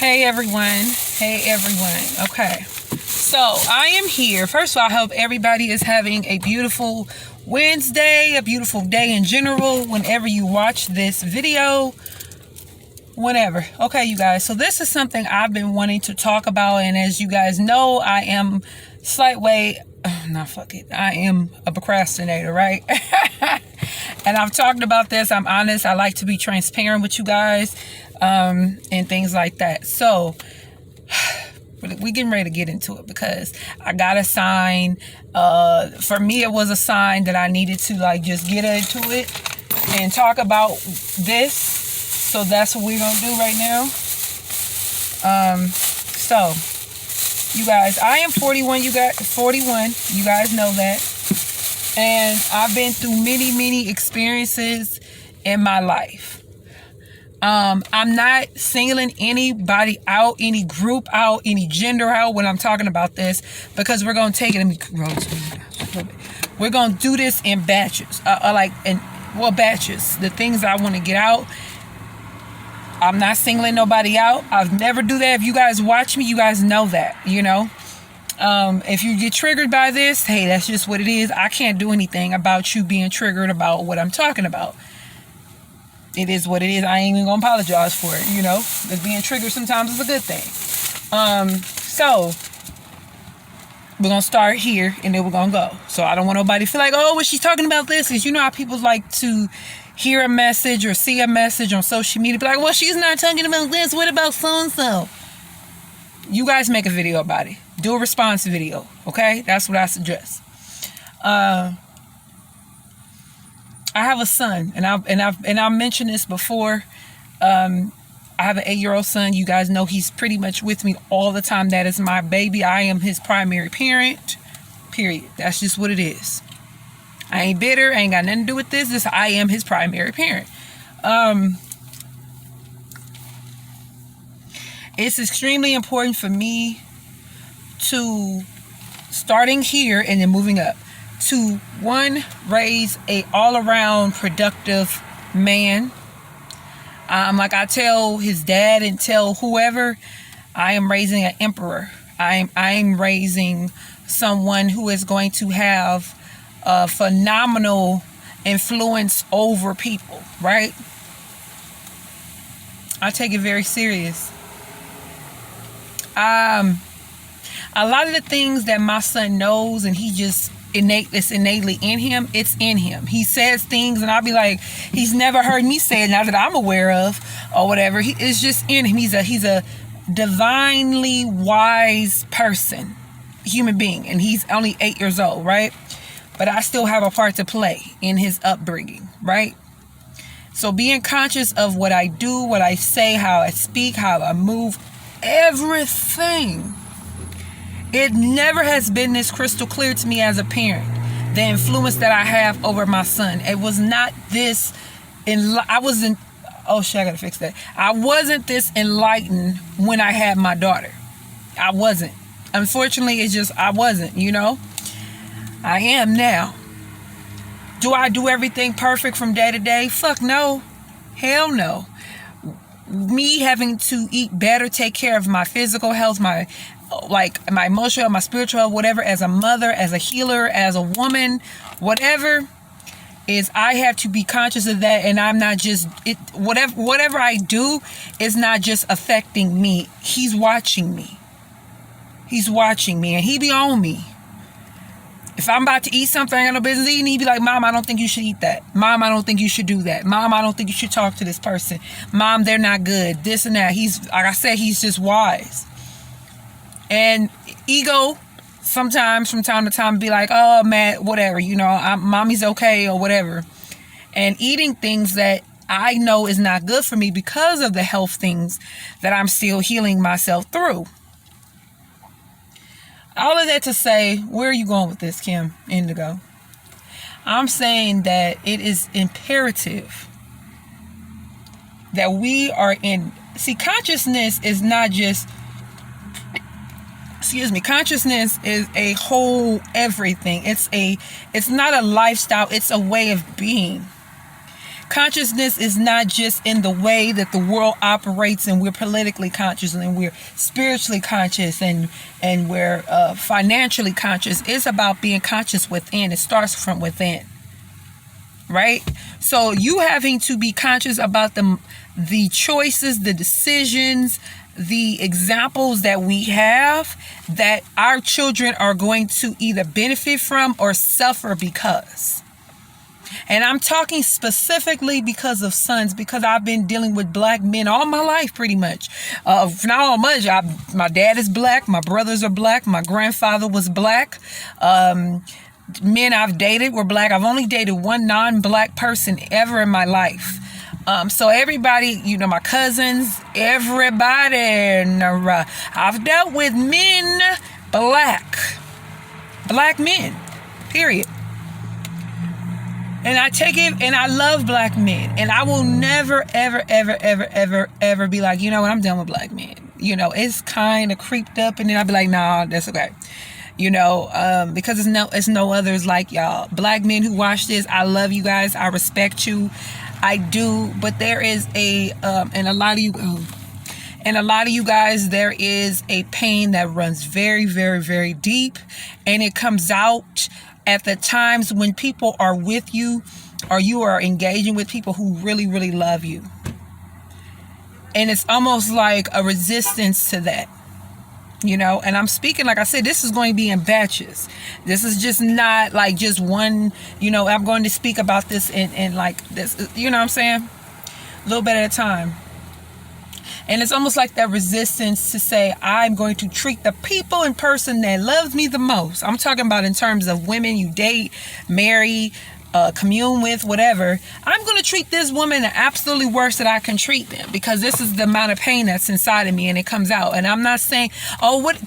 Hey everyone. Hey everyone. Okay. So I am here. First of all, I hope everybody is having a beautiful Wednesday, a beautiful day in general, whenever you watch this video. Whenever. Okay, you guys. So this is something I've been wanting to talk about. And as you guys know, I am I am a procrastinator, right? And I've talked about this. I'm honest. I like to be transparent with you guys and things like that. So we getting ready to get into it because I got a sign. For me, it was a sign that I needed to just get into it and talk about this. So that's what we're going to do right now. So you guys, I am 41. You guys know that. And I've been through many experiences in my life. I'm not singling anybody out, any group out, any gender out when I'm talking about this, because we're going to take it. We're going to do this in batches, batches. The things I want to get out. I'm not singling nobody out. I've never do that. If you guys watch me, you guys know that, if you get triggered by this, hey, that's just what it is. I can't do anything about you being triggered about what I'm talking about. It is what it is. I ain't even gonna apologize for it, Because being triggered sometimes is a good thing. So we're gonna start here and then we're gonna go. So I don't want nobody to feel like, oh, was she talking about this? Because you know how people like to hear a message or see a message on social media, be like, well, she's not talking about this. What about so-and-so? You guys make a video about it. Do a response video, okay? That's what I suggest. I have a son, and I've mentioned this before. I have an 8-year-old son. You guys know he's pretty much with me all the time. That is my baby. I am his primary parent. Period. That's just what it is. I ain't bitter. I ain't got nothing to do with this. I am his primary parent. It's extremely important for me to, starting here and then moving up, to one, raise a all-around productive man. Like I tell his dad and tell whoever, I am raising an emperor. I'm raising someone who is going to have a phenomenal influence over people, right? I take it very serious. A lot of the things that my son knows, and he just it's innately in him. It's in him. He says things, and I'll be like, he's never heard me say it, now that I'm aware of, or whatever. It's just in him. He's a divinely wise person, human being, and he's only 8 years old, right? But I still have a part to play in his upbringing, right? So being conscious of what I do, what I say, how I speak, how I move, everything. It never has been this crystal clear to me as a parent, the influence that I have over my son. It was not this, I gotta fix that. I wasn't this enlightened when I had my daughter. I wasn't. Unfortunately, I wasn't, I am now. Do I do everything perfect from day to day? Fuck no. Hell no. Me having to eat better, take care of my physical health, my emotional, my spiritual, whatever, as a mother, as a healer, as a woman, whatever, is I have to be conscious of that. And I'm not just whatever I do is not just affecting me. He's watching me. He's watching me, and he be on me. If I'm about to eat something I got no business eating, he'd be like, Mom, I don't think you should eat that. Mom, I don't think you should do that. Mom, I don't think you should talk to this person. Mom, they're not good. This and that. He's, like I said, he's just wise. And ego, sometimes from time to time, be like, oh, man, whatever, mommy's okay or whatever. And eating things that I know is not good for me because of the health things that I'm still healing myself through. All of that to say, where are you going with this, Kim Indigo? I'm saying that it is imperative that we are consciousness is not just, consciousness is a whole everything. It's not a lifestyle, it's a way of being. Consciousness is not just in the way that the world operates, and we're politically conscious, and we're spiritually conscious, and we're financially conscious. It's about being conscious within. It starts from within, right? So you having to be conscious about the choices, the decisions, the examples that we have, that our children are going to either benefit from or suffer because. And I'm talking specifically because of sons, because I've been dealing with black men all my life, pretty much. Not all much. My dad is black. My brothers are black. My grandfather was black. Men I've dated were black. I've only dated one non-black person ever in my life. So everybody, my cousins, everybody, I've dealt with men, black men, period. And I take it, and I love black men, and I will never, ever, ever, ever, ever, ever be like, you know what, I'm done with black men. It's kind of creeped up, and then I'll be like, nah, that's okay. Because it's no others like y'all. Black men who watch this, I love you guys. I respect you. I do. But there is and a lot of you guys, there is a pain that runs very, very, very deep, and it comes out at the times when people are with you, or you are engaging with people who really, really love you. And it's almost like a resistance to that, and I'm speaking, like I said, this is going to be in batches. This is just not like just one, I'm going to speak about this in like this, what I'm saying? A little bit at a time. And it's almost like that resistance to say, I'm going to treat the people in person that loves me the most. I'm talking about in terms of women you date, marry, commune with, whatever. I'm going to treat this woman the absolutely worst that I can treat them, because this is the amount of pain that's inside of me, and it comes out. And I'm not saying,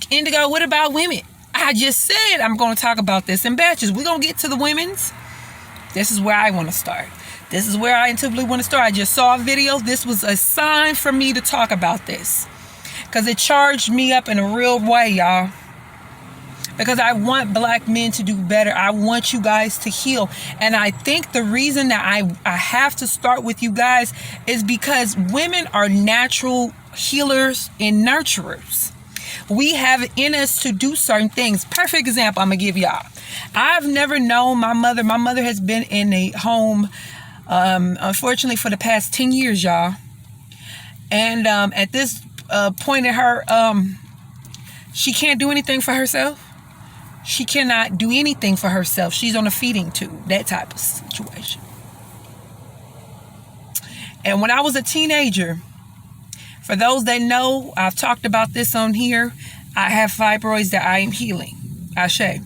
Indigo, what about women? I just said I'm going to talk about this in batches. We're going to get to the women's. This is where I want to start. This is where I intuitively want to start. I just saw a video. This was a sign for me to talk about this, because it charged me up in a real way, y'all. Because I want black men to do better. I want you guys to heal. And I think the reason that I have to start with you guys is because women are natural healers and nurturers. We have it in us to do certain things. Perfect example I'm going to give y'all. I've never known my mother. My mother has been in a home, unfortunately, for the past 10 years, y'all. And at this point in her, she can't do anything for herself. She cannot do anything for herself. She's on a feeding tube, that type of situation. And when I was a teenager, for those that know, I've talked about this on here, I have fibroids that I am healing. Ashe.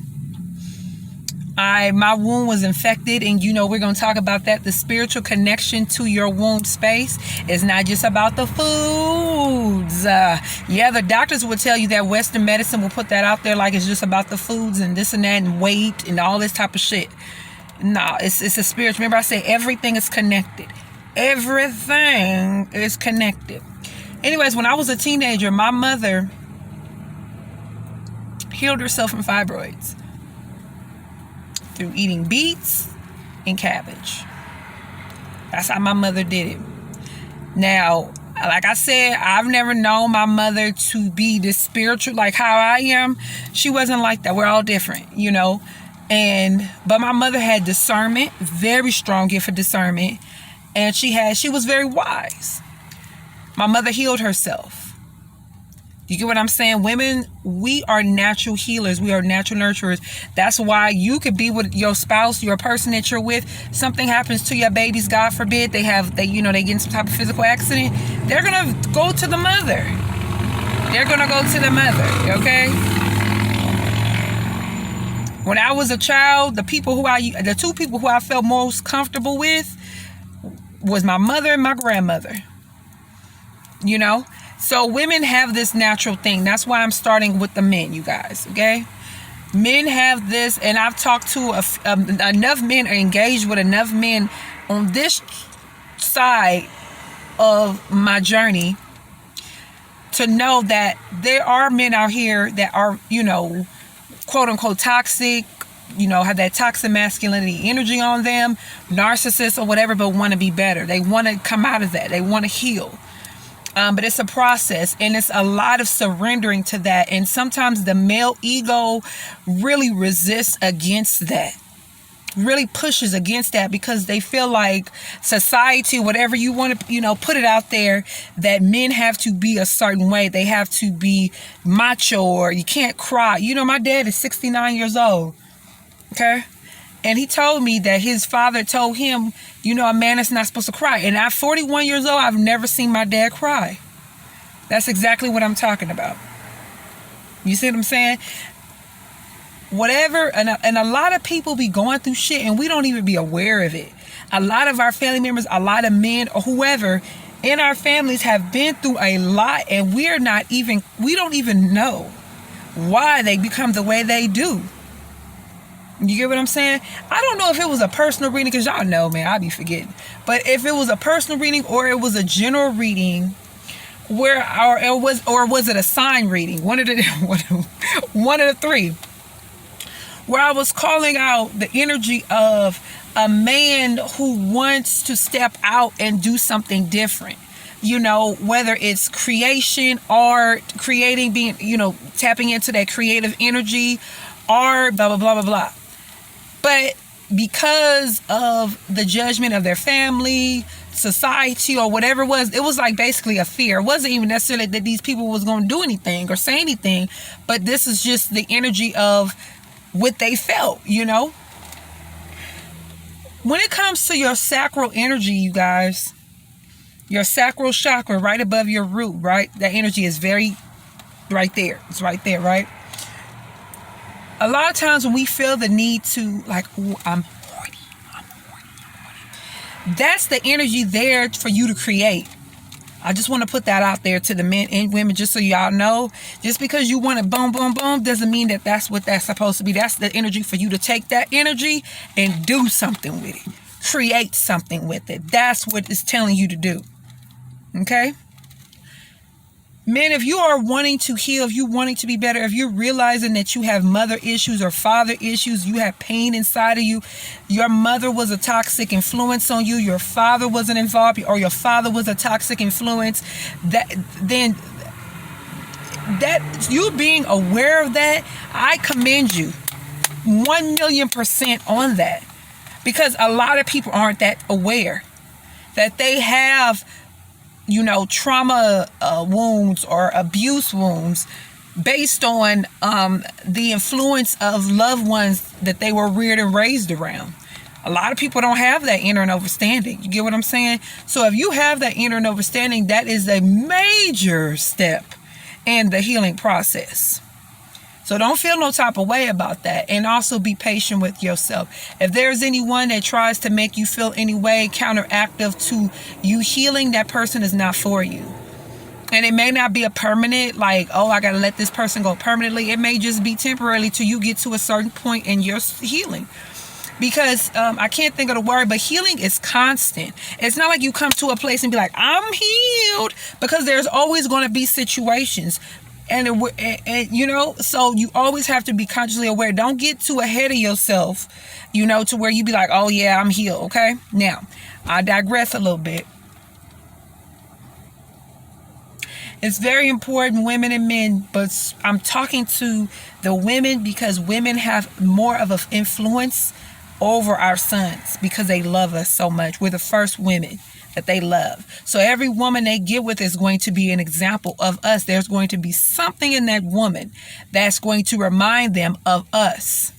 My womb was infected, and we're going to talk about that. The spiritual connection to your womb space is not just about the foods. The doctors will tell you that Western medicine will put that out there like it's just about the foods and this and that and weight and all this type of shit. No, it's a spiritual. Remember I say everything is connected. Everything is connected. Anyways, when I was a teenager, my mother healed herself from fibroids through eating beets and cabbage. That's how my mother did it. But like I said, I've never known my mother to be this spiritual, like how I am. She wasn't like that. We're all different, but my mother had discernment, very strong gift for discernment, and she was very wise. My mother healed herself. You get what I'm saying? Women, we are natural healers. We are natural nurturers. That's why you could be with your spouse, your person that you're with. Something happens to your babies, God forbid. They get in some type of physical accident. They're going to go to the mother. Okay? When I was a child, the two people who I felt most comfortable with was my mother and my grandmother. So women have this natural thing. That's why I'm starting with the men, you guys, okay? Men have this, and I've talked to enough men, or engaged with enough men on this side of my journey to know that there are men out here that are, quote unquote toxic, have that toxic masculinity energy on them, narcissists or whatever, but want to be better. They want to come out of that. They want to heal. But it's a process, and it's a lot of surrendering to that. And sometimes the male ego really resists against that, really pushes against that, because they feel like society, whatever you want to, put it out there, that men have to be a certain way. They have to be macho, or you can't cry. My dad is 69 years old. Okay. And he told me that his father told him, a man is not supposed to cry. And at 41 years old, I've never seen my dad cry. That's exactly what I'm talking about. You see what I'm saying? Whatever. And a lot of people be going through shit and we don't even be aware of it. A lot of our family members, a lot of men or whoever in our families have been through a lot, and we don't even know why they become the way they do. You get what I'm saying? I don't know if it was a personal reading, because y'all know, man, I be forgetting. But if it was a personal reading or it was a general reading, or was it a sign reading? One of the three. Where I was calling out the energy of a man who wants to step out and do something different. Whether it's creation, art, creating, being, tapping into that creative energy, art, blah, blah, blah, blah, blah. But because of the judgment of their family, society, or whatever it was like basically a fear. It wasn't even necessarily that these people was going to do anything or say anything, but this is just the energy of what they felt, When it comes to your sacral energy, you guys, your sacral chakra right above your root, right? That energy is very right there. It's right there, right? A lot of times when we feel the need to, like, ooh, I'm horny. That's the energy there for you to create. I just want to put that out there to the men and women, just so y'all know. Just because you want to boom, boom, boom, doesn't mean that that's what that's supposed to be. That's the energy for you to take that energy and do something with it. Create something with it. That's what it's telling you to do. Okay? Men, if you are wanting to heal, if you're wanting to be better, if you're realizing that you have mother issues or father issues, you have pain inside of you, your mother was a toxic influence on you, your father wasn't involved, or your father was a toxic influence, then you being aware of that, I commend you 1,000,000% on that. Because a lot of people aren't that aware that they have trauma wounds or abuse wounds based on the influence of loved ones that they were reared and raised around. A lot of people don't have that inner and understanding. You get what I'm saying? So if you have that inner and understanding, that is a major step in the healing process. So don't feel no type of way about that. And also be patient with yourself. If there's anyone that tries to make you feel any way counteractive to you healing, that person is not for you. And it may not be a permanent, like, oh, I got to let this person go permanently. It may just be temporarily till you get to a certain point in your healing. Because I can't think of the word, but healing is constant. It's not like you come to a place and be like, I'm healed. Because there's always going to be situations. And so you always have to be consciously aware. Don't get too ahead of yourself, to where you be like, oh yeah, I'm healed. Okay. Now, I digress a little bit. It's very important, women and men, but I'm talking to the women because women have more of an influence over our sons because they love us so much. We're the first women that they love. So every woman they get with is going to be an example of us. There's going to be something in that woman that's going to remind them of us.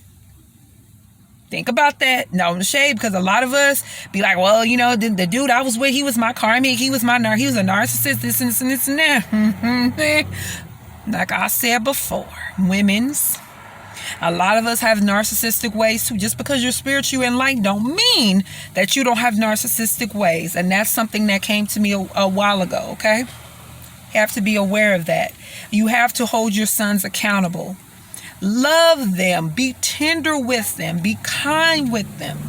Think about that. No, the shade, because a lot of us be like, well, the dude I was with, he was my karmic, he was a narcissist, this and this and that. Like I said before, a lot of us have narcissistic ways too. Just because you're spiritual and light don't mean that you don't have narcissistic ways. And that's something that came to me a while ago, okay? You have to be aware of that. You have to hold your sons accountable. Love them. Be tender with them. Be kind with them.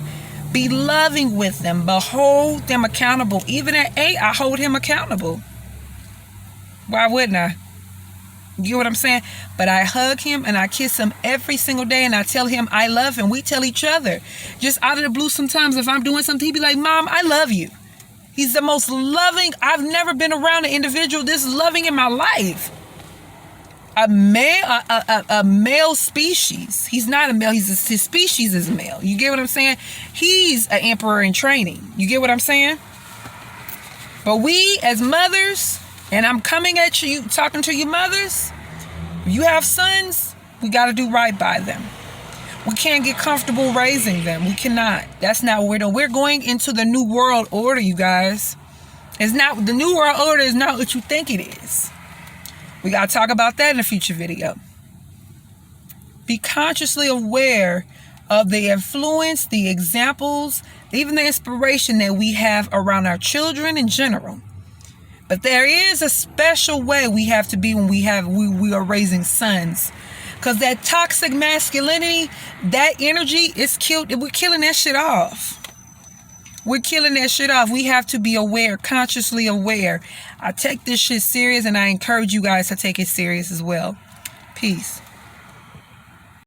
Be loving with them. But hold them accountable. Even at 8, I hold him accountable. Why wouldn't I? You get what I'm saying? But I hug him and I kiss him every single day, and I tell him I love him. We tell each other. Just out of the blue sometimes, if I'm doing something, he'd be like, Mom, I love you. He's the most loving. I've never been around an individual this loving in my life. A male species. He's not a male. His species is a male. You get what I'm saying? He's an emperor in training. You get what I'm saying? But we as mothers, and I'm coming at you, talking to you mothers, if you have sons, we got to do right by them. We can't get comfortable raising them. We cannot. That's not what we're doing. We're going into the new world order, you guys. It's not, the new world order is not what you think it is. We got to talk about that in a future video. Be consciously aware of the influence, the examples, even the inspiration that we have around our children in general. But there is a special way we have to be when we are raising sons. Because that toxic masculinity, that energy is killed. We're killing that shit off. We're killing that shit off. We have to be aware, consciously aware. I take this shit serious, and I encourage you guys to take it serious as well. Peace.